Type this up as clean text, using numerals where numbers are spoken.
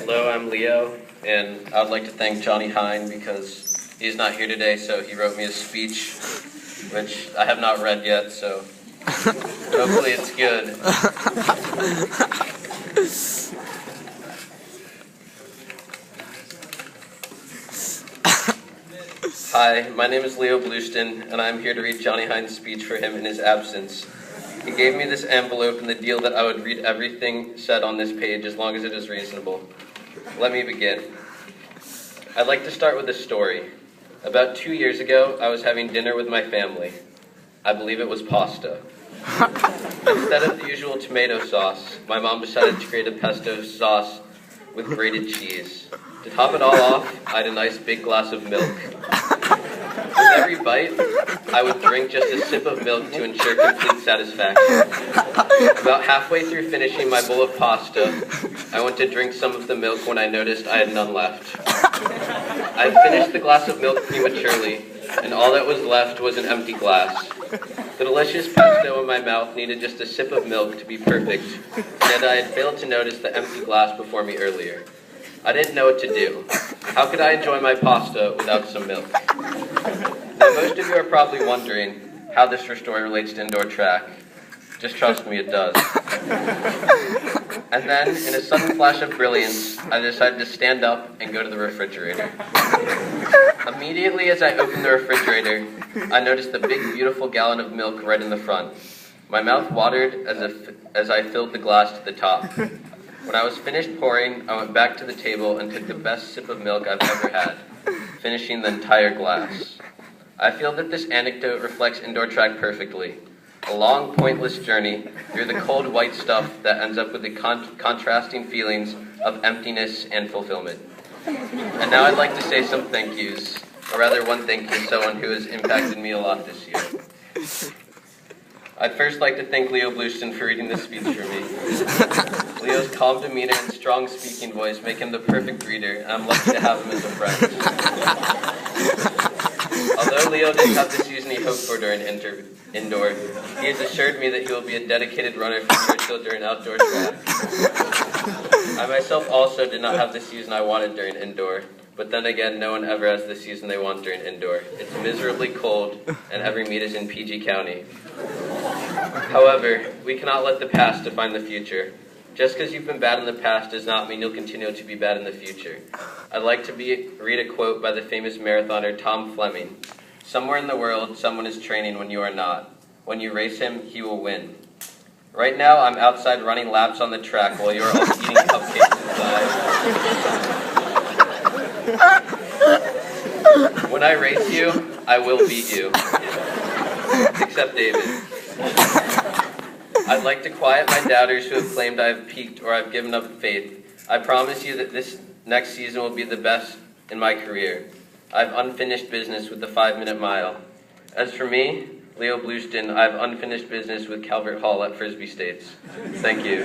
Hello, I'm Leo, and I'd like to thank Johnny Hine because he's not here today, so he wrote me a speech, which I have not read yet, so hopefully it's good. Hi, my name is Leo Blueston, and I'm here to read Johnny Hine's speech for him in his absence. He gave me this envelope and the deal that I would read everything said on this page as long as it is reasonable. Let me begin. I'd like to start with a story. About 2 years ago, I was having dinner with my family. I believe it was pasta. Instead of the usual tomato sauce, my mom decided to create a pesto sauce with grated cheese. To top it all off, I had a nice big glass of milk. With every bite, I would drink just a sip of milk to ensure complete satisfaction. About halfway through finishing my bowl of pasta, I went to drink some of the milk when I noticed I had none left. I had finished the glass of milk prematurely, and all that was left was an empty glass. The delicious pesto in my mouth needed just a sip of milk to be perfect, yet I had failed to notice the empty glass before me earlier. I didn't know what to do. How could I enjoy my pasta without some milk? Now, most of you are probably wondering how this story relates to indoor track. Just trust me, it does. And then, in a sudden flash of brilliance, I decided to stand up and go to the refrigerator. Immediately as I opened the refrigerator, I noticed the big, beautiful gallon of milk right in the front. My mouth watered as I filled the glass to the top. When I was finished pouring, I went back to the table and took the best sip of milk I've ever had, finishing the entire glass. I feel that this anecdote reflects indoor track perfectly. A long, pointless journey through the cold white stuff that ends up with the contrasting feelings of emptiness and fulfillment. And now I'd like to say some thank yous, or rather one thank you to someone who has impacted me a lot this year. I'd first like to thank Leo Blueston for reading this speech for me. Leo's calm demeanor and strong speaking voice make him the perfect reader, and I'm lucky to have him as a friend. Although Leo didn't have the season he hoped for during indoor, he has assured me that he will be a dedicated runner for Churchill during outdoor track. I myself also did not have the season I wanted during indoor, but then again, no one ever has the season they want during indoor. It's miserably cold, and every meet is in PG County. However, we cannot let the past define the future. Just because you've been bad in the past does not mean you'll continue to be bad in the future. I'd like to read a quote by the famous marathoner Tom Fleming. Somewhere in the world, someone is training when you are not. When you race him, he will win. Right now, I'm outside running laps on the track while you are all eating cupcakes inside. When I race you, I will beat you. Except David. I'd like to quiet my doubters who have claimed I have peaked or I've given up faith. I promise you that this next season will be the best in my career. I have unfinished business with the 5-minute mile. As for me, Leo Blueston, I have unfinished business with Calvert Hall at Frisbee States. Thank you.